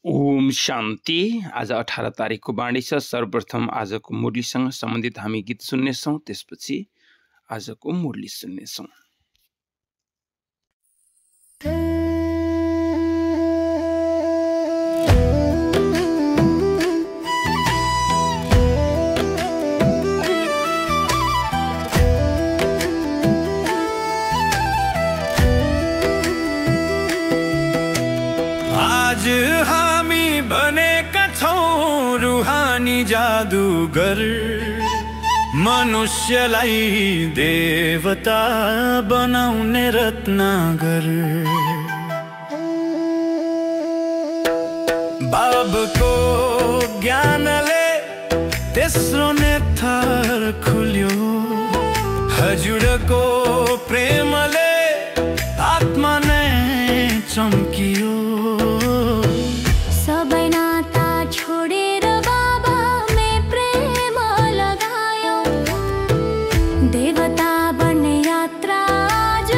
ओम शान्ति। आज 18 तारिकको बाणी छ। सर्वप्रथम आजको मुरलीसँग सम्बन्धित हामी गीत सुन्नेछौँ, त्यसपछि आजको मुरली सुन्नेछौँ। आज हामी बनेका छौं रुहानी जादुगर, मनुष्यलाई देवता बनाउने रत्नागर। बाबको ज्ञानले तेस्रो नेत्र खुल्यो, हजुरको प्रेमले आत्मा नै चम्कियो। सबै नाता छोडेर बाबामै प्रेम लगायो, देवता बन्ने यात्रा आज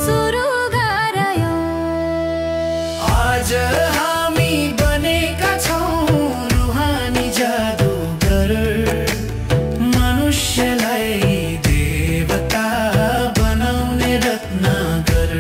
सुरु गरायो। आज हामी बनेका छौं रुहानी जादुगर, मनुष्यलाई देवता बनाउने रत्नागर।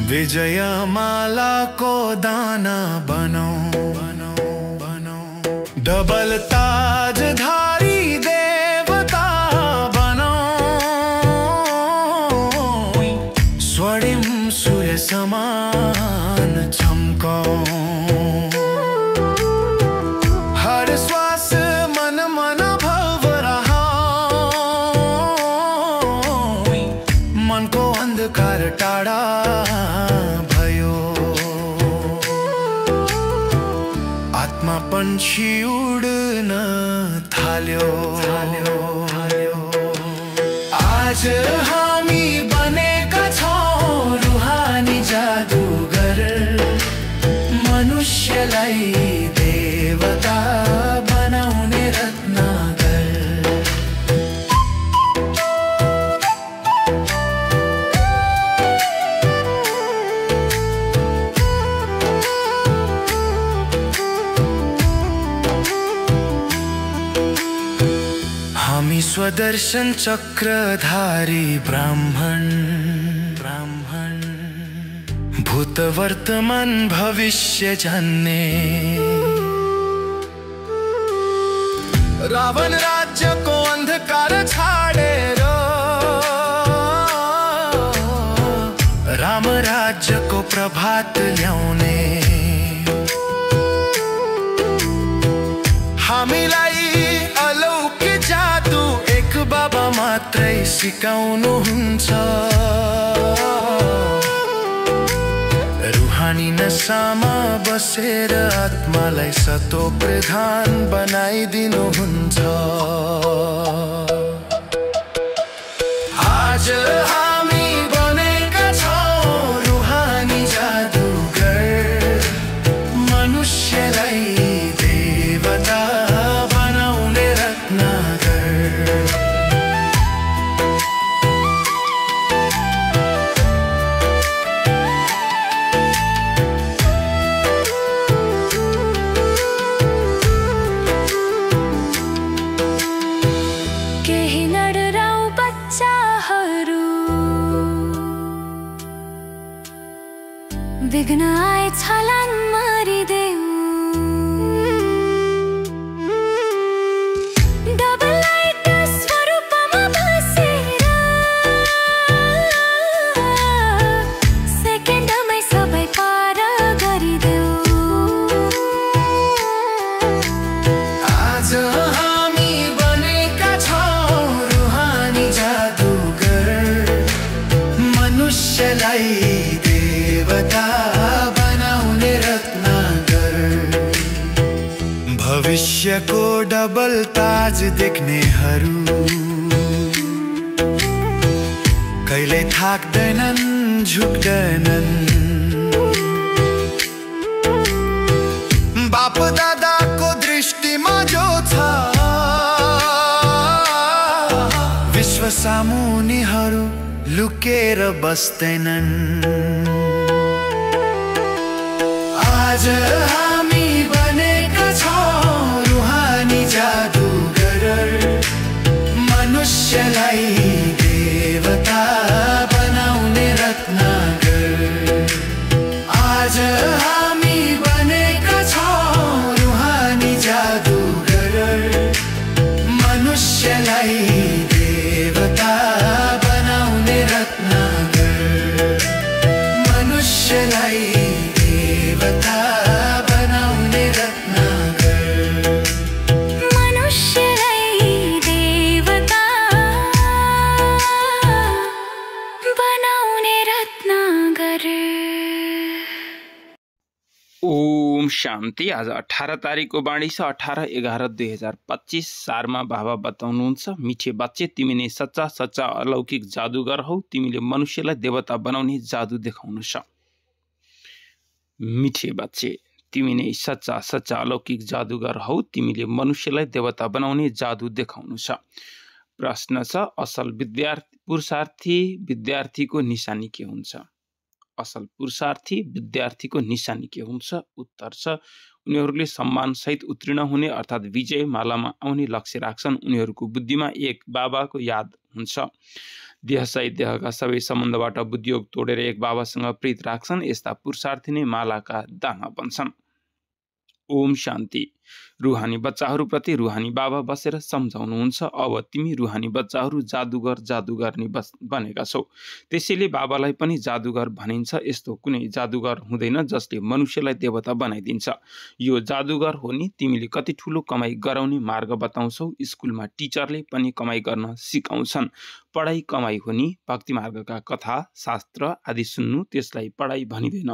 विजयमालाको दाना बनौ, डबल ताजधारी देवता बनौ, स्वर्णिम सूर्य समान चम्कौ। हर श्वास मन भव रहा, मनको अन्धकार टाढा पंछी उड्न थाल्यो। आज हामी बनेका छौं रुहानी जादुगर, मनुष्यलाई देवता बनाउने रत्नागर। हामी स्वदर्शन चक्रधारी ब्राह्मण, भूत वर्तमान भविष्य जान्ने। रावण राज्यको अन्धकार छाडेर राम राज्यको प्रभात ल्याउने। हामीलाई अलौकिक जादु एक बाबा मात्रै सिकाउनुहुन्छ। रुहानी नसामा बसेर आत्मालाई सतो प्रधान बनाइदिनुहुन्छ। आज हामी बनेका छौं रुहानी जादुगर, मनुष्यलाई देवता बनाउने रत्नागर। केही नडराउ बच्चाहरू, विघ्न आए छलाङ मारिदेऊ। डबल लाइट स्वरूपमा बसेर सेकेन्डमै सबै पार गरिदेऊ। आज हामी बनेका छौं रुहानी जादुगर, मनुष्यलाई देवता बनाउने रत्नागर। भविष्यको डबल ताज देख्नेहरू कहिले थाक्दैनन्, झुक्दैनन्। सामुनीहरू लुकेर बस्दैनन्। आज हामी बनेका छौं रुहानी जादुगर, मनुष्यलाई देवता बनाउने रत्नगर। आज हामी बनेका छौं रुहानी जादुगर, मनुष्यलाई देवता बनाउने रत्नगर। मनुष्यलाई देवता बनाउने रत्नगर। मनुष्यलाई देवता बनाउने रत्नगर। ओम शान्ति। आज 18 तारिकको बाणी छ 18/11/2025। सारमा बाबा बताउनुहुन्छ, मिठे बच्चे तिमी नै सच्चा सच्चा अलौकिक जादुगर हौ, तिमीले मनुष्यलाई देवता बनाउने जादु देखाउनु छ। मिठे बच्चे तिमी नै सच्चा सच्चा अलौकिक जादुगर हौ, तिमीले मनुष्यलाई देवता बनाउने जादु देखाउनु छ। प्रश्न छ, असल पुरुषार्थी विद्यार्थीको निशानी के हुन्छ? असल पुरुषार्थी विद्यार्थीको निशानी के हुन्छ? उत्तर छ, उनीहरूले सम्मानसहित उत्तीर्ण हुने अर्थात् विजय मालामा आउने लक्ष्य राख्छन्। उनीहरूको बुद्धिमा एक बाबाको याद हुन्छ। देहसहित देहका सबै सम्बन्धबाट बुद्धियोग तोडेर एक बाबासँग प्रीत राख्छन्। यस्ता पुरुषार्थी नै मालाका दाना बन्छन्। ओम शान्ति। रुहानी बच्चाहरूप्रति रुहानी बाबा बसेर सम्झाउनुहुन्छ, अब तिमी रुहानी बच्चाहरू जादुगर जादुगर्नी बनेका छौ, त्यसैले बाबालाई पनि जादुगर भनिन्छ। यस्तो कुनै जादुगर हुँदैन जसले मनुष्यलाई देवता बनाइदिन्छ। यो जादुगर हो नि, तिमीले कति ठुलो कमाई गराउने मार्ग बताउँछौ। स्कुलमा टिचरले पनि कमाई गर्न सिकाउँछन्। पढाइ कमाई हो नि, भक्ति मार्गका कथा शास्त्र आदि सुन्नु, त्यसलाई पढाइ भनिँदैन।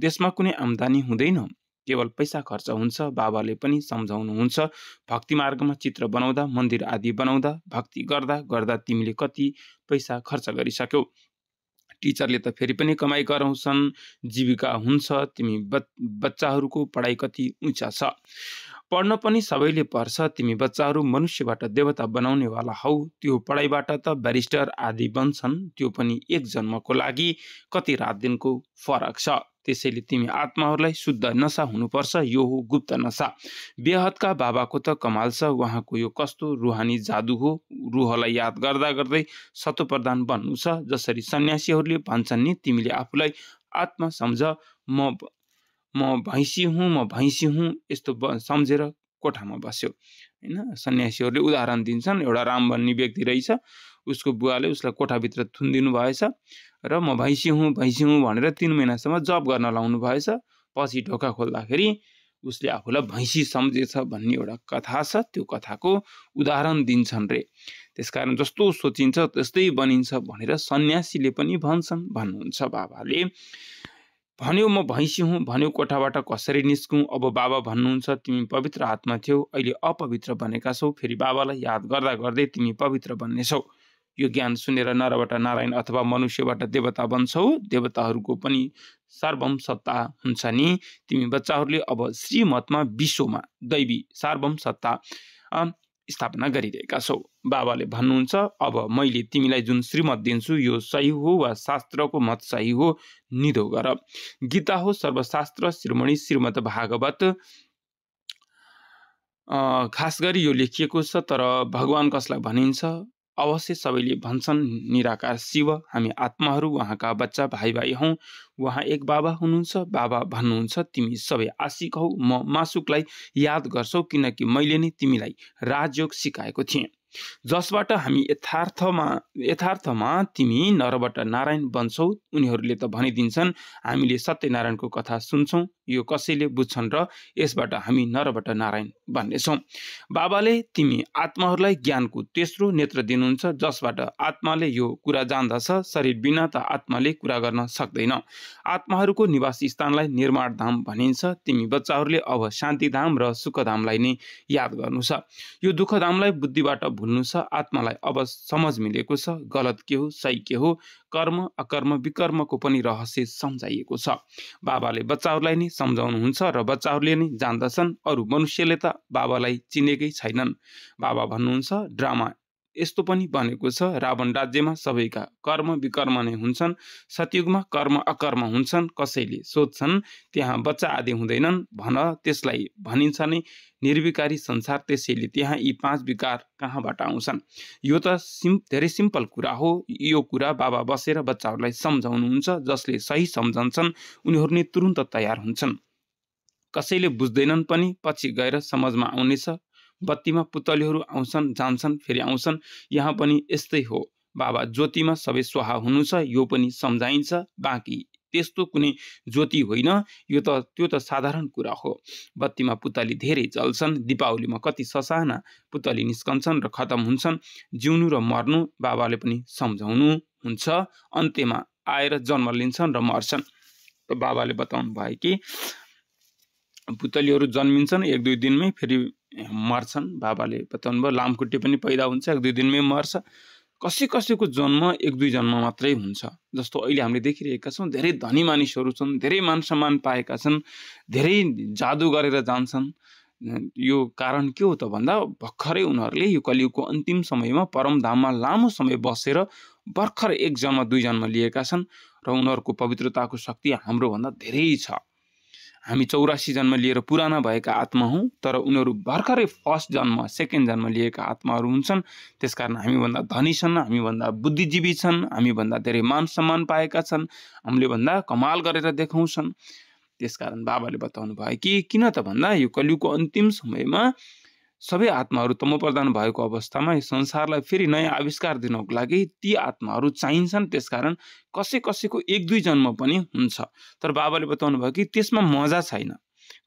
त्यसमा कुनै आम्दानी हुँदैन, केवल पैसा खर्च हुन्छ। बाबाले पनि सम्झाउनुहुन्छ, भक्ति मार्गमा चित्र बनाउँदा मन्दिर आदि बनाउँदा भक्ति गर्दा गर्दा तिमीले कति पैसा खर्च गरिसक्यौ। टिचरले त फेरि पनि कमाई गराउँछन्, जीविका हुन्छ। तिमी बच्चाहरूको पढाइ कति उच्च छ। पढ्न पनि सबैले पर्छ। तिमी बच्चाहरू मनुष्यबाट देवता बनाउनेवाला हौ। त्यो पढाइबाट त ब्यारिस्टर आदि बन्छन्, त्यो पनि एक जन्मको लागि कति रात दिनको फरक छ। त्यसैले तिमी आत्माहरूलाई शुद्ध नशा हुनुपर्छ। यो हो गुप्त नशा। बेहदका बाबाको त कमाल छ। उहाँको यो कस्तो रुहानी जादु हो। रुहलाई याद गर्दा गर्दै सतोप्रधान बन्नु छ। जसरी सन्यासीहरूले भन्छन् नि, तिमीले आफूलाई आत्मा सम्झ, म भैँसी हुँ, म भैँसी हुँ, यस्तो सम्झेर कोठामा बस्यो होइन। सन्यासीहरूले उदाहरण दिन्छन्, एउटा राम भन्ने व्यक्ति रहेछ, उसको बुवाले उसलाई कोठाभित्र थुनिदिनु भएछ र म भैँसी हुँ भनेर 3 महिनासम्म जप गर्न लाउनु भएछ। पछि ढोका खोल्दाखेरि उसले आफूलाई भैँसी सम्झेछ भन्ने एउटा कथा छ। त्यो कथाको उदाहरण दिन्छन् रे। त्यसकारण जस्तो सोचिन्छ त्यस्तै बनिन्छ भनेर सन्यासीले पनि भन्नुहुन्छ। बाबाले भन्यो म भैँसी हुँ, भन्यो कोठाबाट कसरी निस्कौँ। अब बाबा भन्नुहुन्छ, तिमी पवित्र आत्मा थियौ, अहिले अपवित्र बनेका छौ। फेरि बाबालाई याद गर्दा गर्दै तिमी पवित्र बन्नेछौ। यो ज्ञान सुनेर नरबाट नारायण अथवा मनुष्यबाट देवता बन्छौ। देवताहरूको पनि सार्वभौम सत्ता हुन्छ नि। तिमी बच्चाहरूले अब श्रीमतमा विश्वमा दैवी सार्वभौम सत्ता स्थापना गरिरहेका छौ। बाबाले भन्नुहुन्छ, अब मैले तिमीलाई जुन श्रीमत दिन्छु यो सही हो वा शास्त्रको मत सही हो, निधो गर। गीता हो सर्वशास्त्र शिरोमणि श्रीमद् भागवत। खास गरी यो लेखिएको छ। तर भगवान कसलाई भनिन्छ? अवश्य सबैले भन्छन् निराकार शिव। हामी आत्माहरू उहाँका बच्चा भाइ हौँ। उहाँ एक बाबा हुनुहुन्छ। बाबा भन्नुहुन्छ, तिमी सबै आशिक हौ। म मासुकलाई याद गर्छौ किनकि मैले नै तिमीलाई राजयोग सिकाएको थिएँ, जसबाट हामी यथार्थमा तिमी नरबाट नारायण बन्छौ। उनीहरूले त भनिदिन्छन् हामीले सत्यनारायणको कथा सुन्छौँ, यो कसैले बुझ्छन् र यसबाट हामी नरबाट नारायण बन्नेछौँ। बाबाले तिमी आत्माहरूलाई ज्ञानको तेस्रो नेत्र दिनुहुन्छ, जसबाट आत्माले यो कुरा जान्दछ, शरीर बिना त आत्माले कुरा गर्न सक्दैन। आत्माहरूको निवास स्थानलाई निर्माण धाम भनिन्छ। तिमी बच्चाहरूले अब शान्तिधाम र सुखधामलाई नै याद गर्नु छ। यो दुःखधामलाई बुद्धिबाट भुल्नु छ। आत्मालाई अब समझ मिलेको छ, गलत के हो सही के हो, कर्म अकर्म विकर्मको पनि रहस्य सम्झाइएको छ। बाबाले बच्चाहरूलाई नै सम्झाउनुहुन्छ र बच्चाहरूले नै जान्दछन्। अरू मनुष्यले त बाबालाई चिनेकै छैनन्। बाबा भन्नुहुन्छ, ड्रामा यस्तो पनि बनेको छ, रावण राज्यमा सबैका कर्म विकर्म नै हुन्छन्, सतयुगमा कर्म अकर्म हुन्छन्, कसैले सोध्छन् त्यहाँ बच्चा आदि हुँदैनन् भन, त्यसलाई भनिन्छ नै निर्विकारी संसार, त्यसैले त्यहाँ यी 5 विकार कहाँबाट आउँछन्। यो त धेरै सिम्पल कुरा हो। यो कुरा बाबा बसेर बच्चाहरूलाई सम्झाउनुहुन्छ, जसले सही सम्झन्छन् उनीहरू नै तुरुन्त तयार हुन्छन्। कसैले बुझ्दैनन् पनि पछि गएर समझमा आउनेछ। बत्तीमा पुतलीहरू आउँछन् जान्छन् फेरि आउँछन्, यहाँ पनि यस्तै हो। बाबा ज्योतिमा सबै स्वाहा हुनु छ, यो पनि सम्झाइन्छ। बाँकी त्यस्तो कुनै ज्योति होइन, त्यो त साधारण कुरा हो। बत्तीमा पुतली धेरै जल्छन्, दीपावलीमा कति ससाना पुतली निस्कन्छन् र खतम हुन्छन्। जिउनु र मर्नु बाबाले पनि सम्झाउनु हुन्छ। अन्त्यमा आएर जन्म लिन्छन् र मर्छन्। त बाबाले बताउनु भयो कि पुतलीहरू जन्मिन्छन्, 1-2 दिनमै फेरि मर्छन्। बाबाले बताउनु भयो लामखुट्टे पनि पैदा हुन्छ, 1-2 दिनमै मर्छ। कसैको जन्म 1-2 जन्म मात्रै हुन्छ। जस्तो अहिले हामीले देखिरहेका छौँ, धेरै धनी मानिसहरू छन्, धेरै मान सम्मान पाएका छन्, धेरै जादु गरेर जान्छन्। यो कारण के हो त भन्दा भर्खरै उनीहरूले यो कलियुगको अन्तिम समयमा परमधाममा लामो समय बसेर भर्खर 1 जन्म 2 जन्म लिएका छन् र उनीहरूको पवित्रताको शक्ति हाम्रो भन्दा धेरै छ। हामी 84 जन्म लिएर पुराना भएका आत्मा हौँ, तर उनीहरू भर्खरै फर्स्ट जन्म सेकेन्ड जन्म लिएका आत्माहरू हुन्छन्। त्यसकारण हामीभन्दा धनी छन्, हामीभन्दा बुद्धिजीवी छन्, हामीभन्दा धेरै मान सम्मान पाएका छन्, हामीले भन्दा कमाल गरेर देखाउँछन्। त्यसकारण बाबाले बताउनु भयो कि किन त भन्दा यो कलियुगको अन्तिम समयमा सबै आत्माहरू तमोप्रधान भएको अवस्थामा यो संसारलाई फेरि नयाँ आविष्कार दिनको लागि ती आत्माहरू चाहिन्छन्। त्यसकारण कसैको 1-2 जन्म पनि हुन्छ। तर बाबाले बताउनु भयो कि त्यसमा मजा छैन।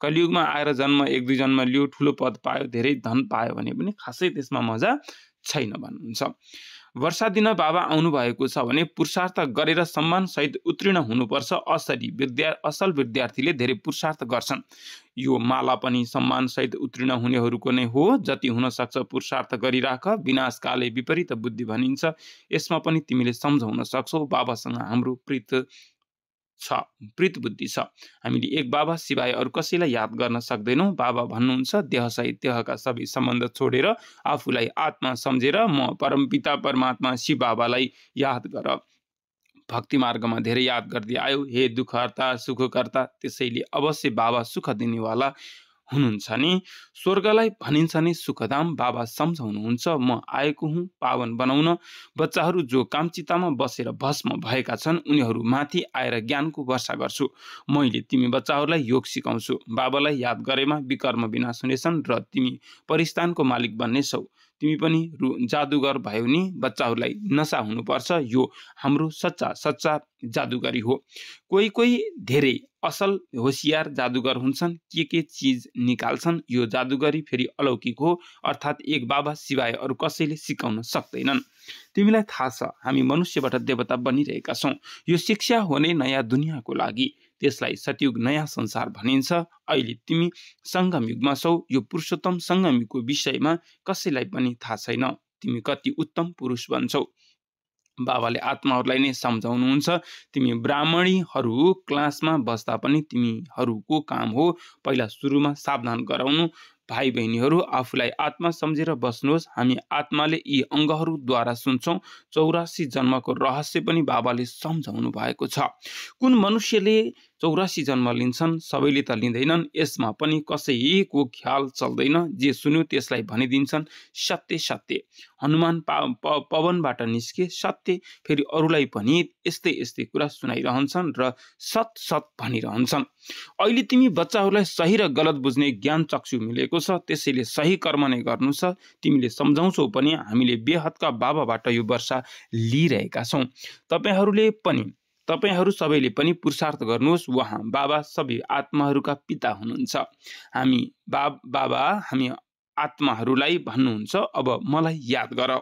कलियुगमा आएर जन्म 1-2 जन्म लियो, ठुलो पद पायो, धेरै धन पायो भने पनि खासै त्यसमा मजा छैन भन्नुहुन्छ। वर्षा दिन बाबा आउनु भएको छ भने पुरुषार्थ गरेर सम्मान सहित उत्तीर्ण हुनुपर्छ। असल विद्यार्थीले धेरै पुरुषार्थ गर्छन्। यो माला पनि सम्मान सहित उत्तीर्ण हुनेहरूको नै हो। जति हुन सक्छ पुरुषार्थ गरिराख, विनाशकाले विपरीत बुद्धि भनिन्छ। यसमा पनि तिमीले सम्झाउन सक्छौ। बाबासँग हाम्रो प्रीत बुद्धि छ। हामीले एक बाबा सिवाय अरू कसैलाई याद गर्न सक्दैनौँ। बाबा भन्नुहुन्छ देह सहित देहका सबै सम्बन्ध छोडेर आफूलाई आत्मा सम्झेर म परमपिता परमात्मा शिव बाबालाई याद गर। भक्ति मार्गमा धेरै याद गर्दै आयो, हे दुःखहर्ता सुखकर्ता। त्यसैले अवश्य बाबा सुख दिनेवाला हुनुहुन्छ नि। स्वर्गलाई भनिन्छ नि सुखधाम। बाबा सम्झाउनुहुन्छ म आएको हुँ पावन बनाउन। बच्चाहरू जो कामचितामा बसेर भस्म भएका छन् उनीहरू माथि आएर ज्ञानको वर्षा गर्छु। मैले तिमी बच्चाहरूलाई योग सिकाउँछु। बाबालाई याद गरेमा विकर्म विनाश हुनेछन् र तिमी परिस्थानको मालिक बन्नेछौ। तिमी पनि जादुगर भयो नि। बच्चाहरूलाई नशा हुनुपर्छ। यो हाम्रो सच्चा जादुगरी हो। कोही धेरै असल होशियार जादुगर हुन्छन्। के चीज निकाल्छन्। यो जादुगरी फेरि अलौकिक हो, अर्थात् एक बाबा सिवाय अरू कसैले सिकाउन सक्दैनन्। तिमीलाई थाहा छ हामी मनुष्यबाट देवता बनिरहेका छौँ। यो शिक्षा हो नै नयाँ दुनियाँको लागि। त्यसलाई सतयुग नयाँ संसार भनिन्छ। अहिले तिमी सङ्गम युगमा छौ। यो पुरुषोत्तम सङ्गम युगको विषयमा कसैलाई पनि थाहा छैन। तिमी कति उत्तम पुरुष बन्छौ। बाबाले आत्माहरूलाई नै सम्झाउनुहुन्छ। तिमी ब्राह्मणीहरू क्लासमा बस्दा पनि तिमीहरूको काम हो पहिला सुरुमा सावधान गराउनु। भाइ बहिनीहरू आफूलाई आत्मा सम्झेर बस्नुहोस्। हामी आत्माले यी अङ्गहरूद्वारा सुन्छौँ। 84 जन्मको रहस्य पनि बाबाले सम्झाउनु भएको छ। कुन मनुष्यले 84 जन्म लिन्छन्? सबैले त लिँदैनन्। यसमा पनि कसैको ख्याल चल्दैन। जे सुन्यो त्यसलाई भनिदिन्छन् सत्य। हनुमान पवनबाट निस्के सत्य। फेरि अरूलाई पनि यस्तै कुरा सुनाइरहन्छन् र सत भनिरहन्छन्। अहिले तिमी बच्चाहरूलाई सही र गलत बुझ्ने ज्ञान चक्षु मिलेको छ। त्यसैले सही कर्म नै गर्नु छ। तिमीले सम्झाउँछौ पनि हामीले बेहदका बाबाबाट यो वर्षा लिइरहेका छौँ। तपाईहरू सबैले पनि पुरुषार्थ गर्नुहोस्। उहाँ बाबा सबै आत्माहरूका पिता हुनुहुन्छ। बाबा हामी आत्माहरूलाई भन्नुहुन्छ अब मलाई याद गर।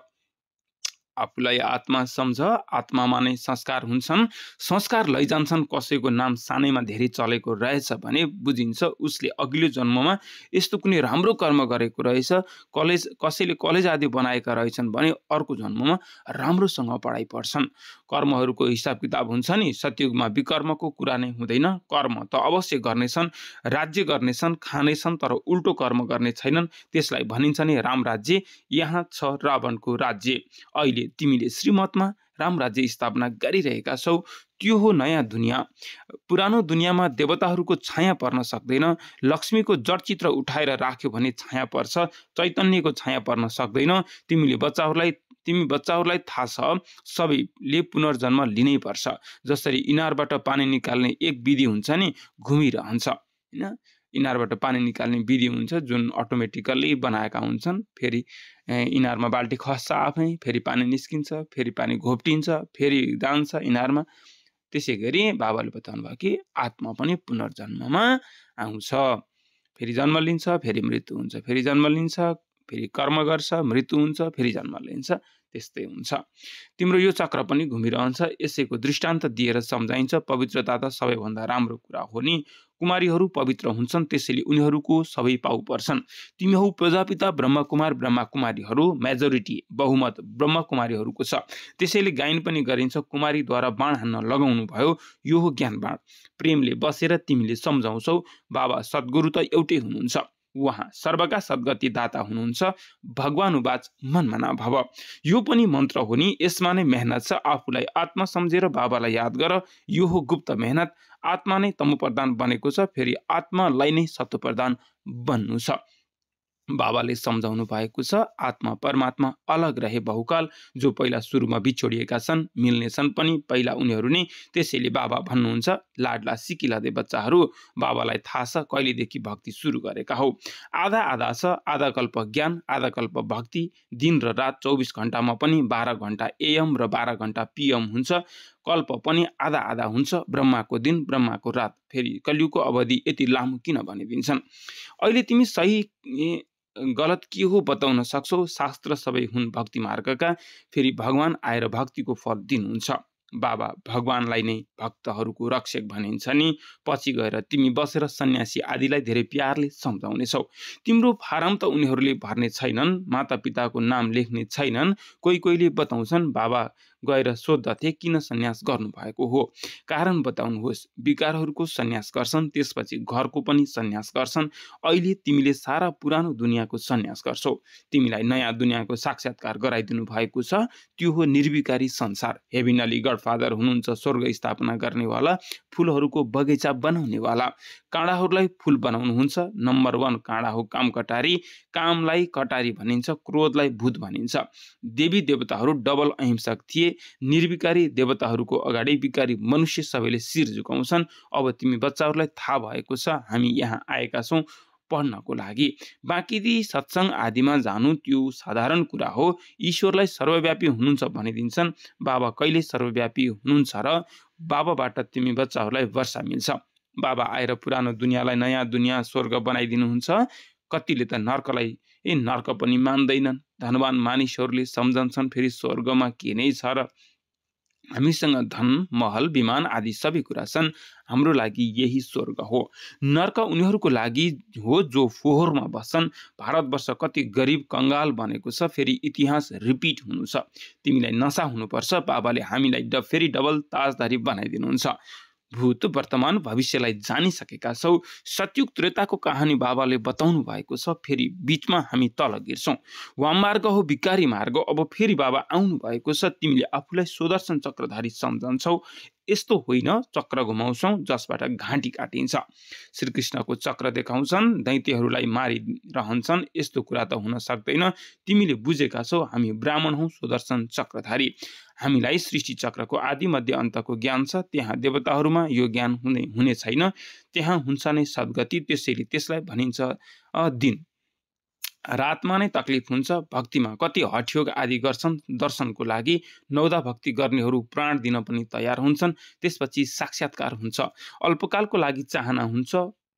आफूलाई आत्मा सम्झ, आत्मामा नै संस्कार हुन्छन्, संस्कार लैजान्छन्। कसैको नाम सानैमा धेरै चलेको रहेछ भने बुझिन्छ उसले अघिल्लो जन्ममा यस्तो कुनै राम्रो कर्म गरेको रहेछ। कसैले कलेज आदि बनाएका रहेछन् भने अर्को जन्ममा राम्रोसँग पढाइ पढ्छन्। कर्महरूको हिसाब किताब हुन्छ नि। सतयुगमा विकर्मको कुरा नै हुँदैन। कर्म त अवश्य गर्नेछन्, राज्य गर्नेछन्, खानेछन्, तर उल्टो कर्म गर्ने छैनन्। त्यसलाई भनिन्छ नि राम राज्य। यहाँ छ रावणको राज्य। अहिले तिमीले श्रीमतमा राम राज्य स्थापना गरिरहेका छौ। त्यो हो नयाँ दुनियाँ। पुरानो दुनियाँमा देवताहरूको छाया पर्न सक्दैन। लक्ष्मीको जडचित्र उठाएर राख्यो भने छाया पर्छ, चैतन्यको छाया पर्न सक्दैन। तिमी बच्चाहरूलाई थाहा छ सबैले पुनर्जन्म लिनै पर्छ। जसरी इनारबाट पानी निकाल्ने एक विधि हुन्छ नि, घुमिरहन्छ हैन। इनारबाट पानी निकाल्ने विधि हुन्छ जुन अटोमेटिकल्ली बनाएका हुन्छन्। फेरि इनारमा बाल्टी खस्छ आफै, फेरि पानी निस्किन्छ, फेरि पानी घोप्टिन्छ, फेरि जान्छ इनारमा। त्यसै गरी बाबाले बताउनु भयो कि आत्मा पनि पुनर्जन्ममा आउँछ। फेरि जन्म लिन्छ, फेरि मृत्यु हुन्छ, फेरि जन्म लिन्छ, फेरि कर्म गर्छ, मृत्यु हुन्छ, फेरि जन्म लिन्छ। त्यस्तै हुन्छ। तिम्रो यो चक्र पनि घुमिरहन्छ। यसैको दृष्टान्त दिएर सम्झाइन्छ। पवित्रता त सबैभन्दा राम्रो कुरा हो नि। कुमारीहरू पवित्र हुन्छन्, त्यसैले उनीहरूको सबै पाउ पर्छन्। तिमी हौ प्रजापिता ब्रह्मकुमारीहरू, मेजोरिटी बहुमत ब्रह्मकुमारीहरूको छ। त्यसैले गायन पनि गरिन्छ। कुमारीद्वारा बाण हान्न लगाउनु भयो। यो हो ज्ञान बाण। प्रेमले बसेर तिमीले सम्झाउँछौ। बाबा सद्गुरु त एउटै हुनुहुन्छ। उहाँ सर्वका सद्गति दाता हुनुहुन्छ। भगवानुवाच मनमा नभव। यो पनि मन्त्र हो नि। यसमा नै मेहनत छ। आफूलाई आत्मा सम्झेर बाबालाई याद गर। यो हो गुप्त मेहनत। आत्मा नै तमोप्रधान बनेको छ, फेरि आत्मालाई नै सत्वप्रधान बन्नु छ। बाबाले सम्झाउनु भएको छ आत्मा परमात्मा अलग रहे बहुकाल। जो पहिला सुरुमा बिछोडिएका छन् मिल्नेछन् पनि पहिला उनीहरू नै। त्यसैले बाबा भन्नुहुन्छ लाडला सिकिलादे बच्चाहरू, बाबालाई थाहा छ कहिलेदेखि भक्ति सुरु गरेका हौ। आधा आधा छ। आधा कल्प ज्ञान, आधा कल्प भक्ति। दिन र रात 24 घण्टामा पनि 12 घण्टा एएम र 12 घण्टा पिएम हुन्छ। कल्प पनि आधा आधा हुन्छ। ब्रह्माको दिन, ब्रह्माको रात। फेरि कलियुगको अवधि यति लामो किन भनिदिन्छन्। अहिले तिमी सही गलत के हो बताउन सक्छौ। शास्त्र सबै हुन् भक्ति मार्गका। फेरि भगवान आएर भक्तिको फल दिनुहुन्छ। बाबा भगवानलाई नै भक्तहरूको रक्षक भनिन्छ नि। पछि गएर तिमी बसेर सन्यासी आदिलाई धेरै प्यारले सम्झाउनेछौ। तिम्रो फारम त उनीहरूले भर्ने छैनन्, मातापिताको नाम लेख्ने छैनन्। कोहीले बताउँछन् बाबा गएर सोद्धथे किन सन्यास गर्नु भएको हो। कारण बताउनुहोस्। विकारहरूको सन्यास गर्छन्, त्यसपछि घरको पनि सन्यास गर्छन्। अहिले तिमीले सारा पुरानो दुनियाँको सन्यास गर्छौ। तिमीलाई नयाँ दुनियाँको साक्षात्कार गराइदिनु भएको छ। त्यो हो निर्विकारी संसार। हेभिनली गडफादर हुनुहुन्छ, स्वर्ग स्थापना गर्नेवाला, फुलहरूको बगैँचा बनाउनेवाला। काँडाहरूलाई फुल बनाउनुहुन्छ। नम्बर 1 काँडा हो काम कटारी। कामलाई कटारी भनिन्छ, क्रोधलाई भूत भनिन्छ। देवी देवताहरू डबल अहिंसक थिए। निर्विकारी देवताहरूको अगाडि विकारी मनुष्य सबैले शिर झुकाउँछन्। अब तिमी बच्चाहरूलाई थाहा भएको छ हामी यहाँ आएका छौँ पढ्नको लागि। बाँकी ती सत्सङ्ग आदिमा जानु त्यो साधारण कुरा हो। ईश्वरलाई सर्वव्यापी हुनुहुन्छ भनिदिन्छन्। बाबा कहिले सर्वव्यापी हुनुहुन्छ र बाबाबाट तिमी बच्चाहरूलाई वर्षा मिल्छ। बाबा आएर पुरानो दुनियाँलाई नयाँ दुनियाँ स्वर्ग बनाइदिनुहुन्छ। कतिले त नर्क पनि मान्दैनन्। धनवान मानिसहरूले सम्झन्छन् फेरि स्वर्गमा के नै छ र। हामीसँग धन महल विमान आदि सबै कुरा छन्। हाम्रो लागि यही स्वर्ग हो। नर्क उनीहरूको लागि हो जो फोहोरमा बस्छन्। भारतवर्ष कति गरिब कंगाल बनेको छ। फेरि इतिहास रिपिट हुनु छ। तिमीलाई नशा हुनुपर्छ। बाबाले हामीलाई फेरि डबल ताजदारी बनाइदिनुहुन्छ। भूत वर्तमान भविष्यलाई जानिसकेका छौ। सतयुग त्रेताको कहानी बाबाले बताउनु भएको छ। फेरि बीचमा हामी तल गिर्छौँ। वाम मार्ग हो विकारी मार्ग। अब फेरि बाबा आउनु भएको छ। तिमीले आफूलाई सुदर्शन चक्रधारी सम्झन्छौ। यस्तो होइन चक्र घुमाउँछौ जसबाट घाँटी काटिन्छ। श्रीकृष्णको चक्र देखाउँछन्, दैत्यहरूलाई मारिरहन्छन्। यस्तो कुरा त हुन सक्दैन। तिमीले बुझेका छौ हामी ब्राह्मण हौ सुदर्शन चक्रधारी। हामीलाई सृष्टि चक्रको आदि मध्य अन्तको ज्ञान छ। त्यहाँ देवताहरूमा यो ज्ञान हुने छैन। त्यहाँ हुन्छ नै सद्गति। त्यसैले त्यसलाई भनिन्छ दिन। रातमा नै तकलिफ हुन्छ। भक्तिमा कति हठयोग आदि गर्छन् दर्शनको लागि। नौदा भक्ति गर्नेहरू प्राण दिन पनि तयार हुन्छन्। त्यसपछि साक्षात्कार हुन्छ। अल्पकालको लागि चाहना हुन्छ।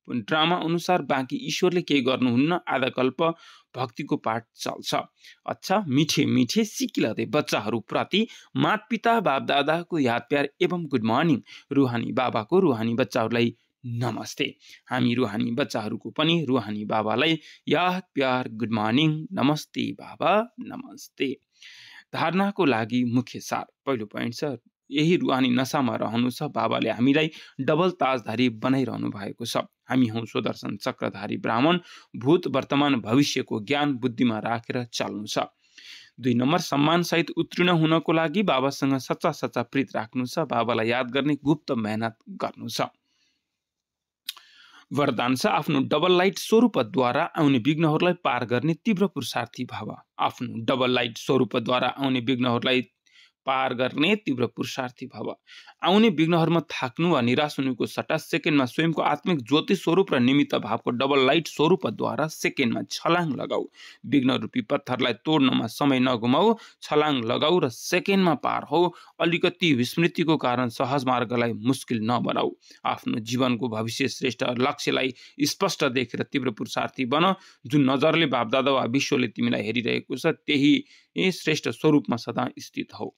ड्रामा अनुसार बाँकी ईश्वरले केही गर्नुहुन्न, आधा कल्प भक्तिको पाठ चल्छ। अच्छा, मिठे मिठे सिकिलते बच्चाहरूप्रति मातपिता बापदादाको याद प्यार एवं गुड मर्निङ। रुहानी बाबाको रुहानी बच्चाहरूलाई नमस्ते। हामी रुहानी बच्चाहरूको पनि रुहानी बाबालाई याद प्यार गुड मर्निङ, नमस्ते बाबा, नमस्ते। धारणाको लागि मुख्य सार। पहिलो पोइन्ट छ, यही रुहानी नसामा रहनु छ बाबाले हामीलाई डबल ताजधारी बनाइरहनु भएको छ। हामी हौं सुदर्शन चक्रधारी ब्राह्मण, भूत वर्तमान भविष्यको ज्ञान बुद्धिमा राखेर चल्नु छ। 2 नम्बर, सम्मान सहित उत्तीर्ण हुनको लागि बाबासँग सच्चा सच्चा प्रीत राख्नु छ। बाबालाई याद गर्ने गुप्त मेहनत गर्नु छ। वरदान छ, आफ्नो डबल लाइट स्वरूपद्वारा आउने विघ्नहरूलाई पार गर्ने तीव्र पुरुषार्थी भव। आफ्नो डबल लाइट स्वरूपद्वारा आउने विघ्नहरूलाई पार गर्ने तीव्र पुरुषार्थी भव। आउने विघ्नहरूमा थाक्नु वा निराश हुनुको सट्टा सेकेन्डमा स्वयंको आत्मिक ज्योति स्वरूप र निमित्त भावको डबल लाइट स्वरूपद्वारा सेकेन्डमा छलाङ लगाऊ। विघ्न रूपी पत्थरलाई तोड्नमा समय नगुमाऊ, छलाङ लगाऊ र सेकेन्डमा पार हो। अलिकति विस्मृतिको कारण सहज मार्गलाई मुस्किल नबनाऊ। आफ्नो जीवनको भविष्य श्रेष्ठ लक्ष्यलाई स्पष्ट देखेर तीव्र पुरुषार्थी बन। जुन नजरले बापदादा वा विश्वले तिमीलाई हेरिरहेको छ त्यही श्रेष्ठ स्वरूपमा सदा स्थित हो।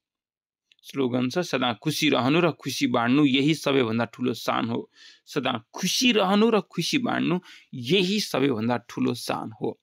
स्लोगन छ, सदा खुसी रहनु र खुसी बाँड्नु यही सबैभन्दा ठुलो शान हो। सदा खुसी रहनु र खुसी बाँड्नु यही सबैभन्दा ठुलो शान हो।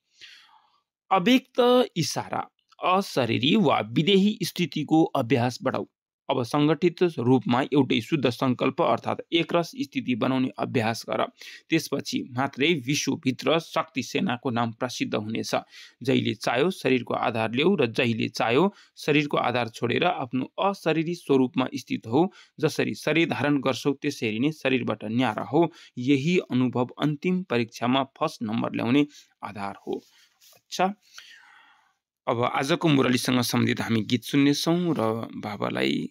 अव्यक्त इशारा, अशरीरी वा विदेही स्थितिको अभ्यास बढाऊ। अब संगठित रूपमा एउटै शुद्ध संकल्प अर्थात् एकरस स्थिति बनाउने अभ्यास गर। त्यसपछि मात्रै विश्वभित्र शक्ति सेनाको नाम प्रसिद्ध हुनेछ। जहिले चाह्यो शरीरको आधार ल्याऊ र जहिले चाह्यो शरीरको आधार छोडेर आफ्नो अशरीरी स्वरूपमा स्थित हो। जसरी शरीर धारण गर्छौ त्यसरी नै शरीरबाट न्यारा हो। यही अनुभव अन्तिम परीक्षामा फर्स्ट नम्बर ल्याउने आधार हो। अच्छा, अब आजको मुरलीसँग सम्बन्धित हामी गीत सुन्नेछौँ र बाबालाई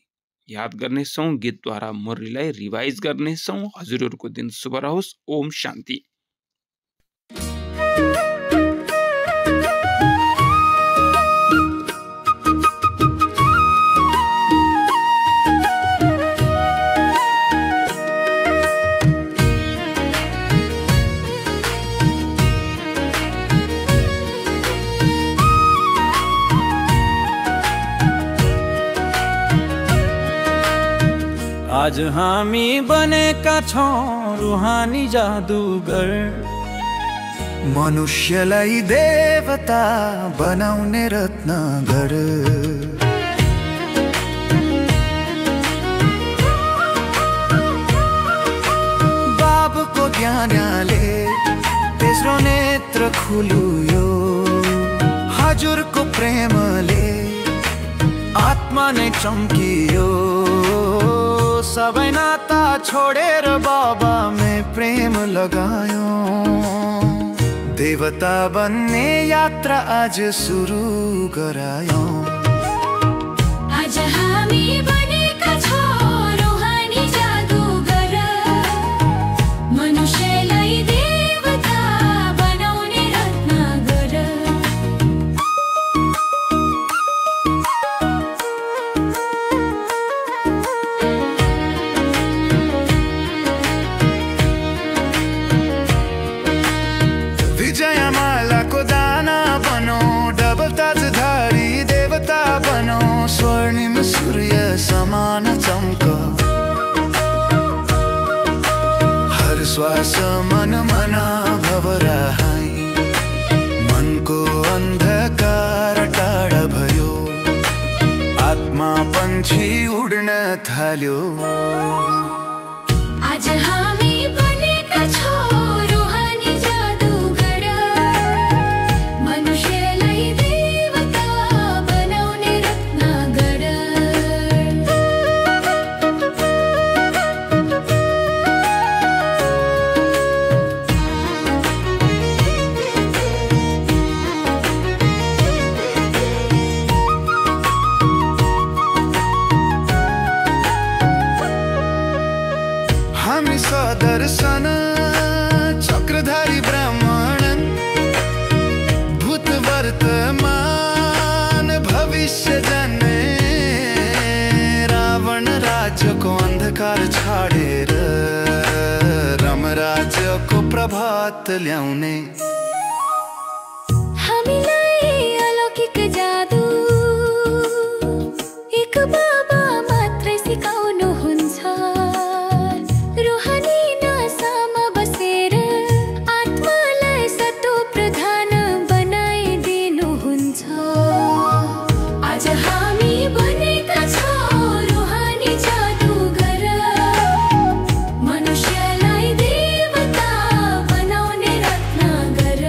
याद गर्नेछौँ। गीतद्वारा मुरलीलाई रिभाइज गर्नेछौँ। हजुरहरूको दिन शुभ रहोस्। ओम शान्ति। आज हामी बनेका छौं रुहानी जादुगर, मनुष्यलाई देवता बनाउने रत्नगर। बाबुको ज्ञानले तेस्रो नेत्र खुल्यो, हजुरको प्रेमले आत्मा नै चम्कियो। सबै नाता छोडेर बाबा में प्रेम लगायो। देवता बन्ने यात्रा आज सुरु गरायो। आज हामी बनेका छौं रुहानी जादुगर, मनुष्यलाई देवता बनाउने रत्नगर। विजयमालाको दाना बनो, डबल ताजधारी देवता बनो। स्वर्णिम सूर्य समान चम्क, हर श्वास मन मना भवराई। मनको अन्धकार टाढा भयो, आत्मा पंछी उड्न थाल्यो। आज हामी बनेका छौं रुहानी जादुगर, मनुष्यलाई देवता बनाउने रत्नगर। बात ल्याउने हामीलाई अलौकिक जादु एक बाबा मात्रै सिकाउनुहुन्छ। रोहानी नासामा बसेर आत्मालाई सतो प्रधान बनाइदिनुहुन्छ। आज हामी बनेका छौँ रोहानी जादुगर, मनुष्यलाई देवता बनाउने रत्नगर।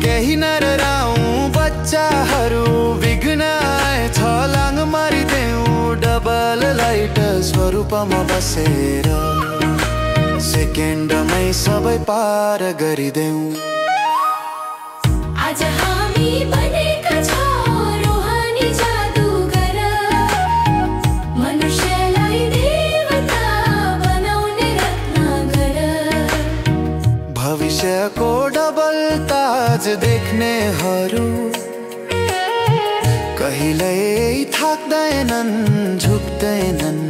केही नराउ बच्चाहरू विघ्न आए छलाङ मारिदेऊ डबल लाइट स्वरूपमा बसेर सेकेन्डमै सबै पार गरिदेऊ। आज हामी बनेका छौँ रोहानी जादुगर, मनुष्यलाई देवता बनाउने रत्नगर। भविष्यको डबल ताज देख्नेहरू कहिल्यै थाक्दैनन् झुक्दैनन्।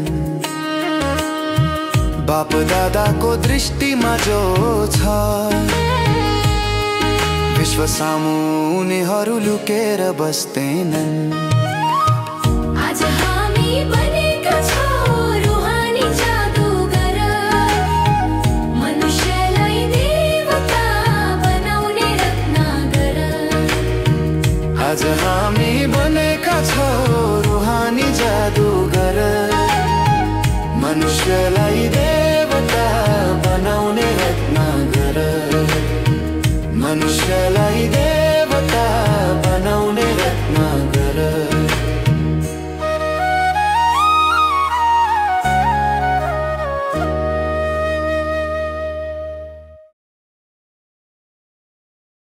बाप दादाको दृष्टिमा जो छ विश्व सामु उनीहरू लुकेर बस्दैनन्। आज हामी बनेका छौँ रोहानी जादुगर, मनुष्यलाई देवता बनाउने रत्नगर। आज हामी बनेका छौँ रुहानी जादुगर, मनुष्यलाई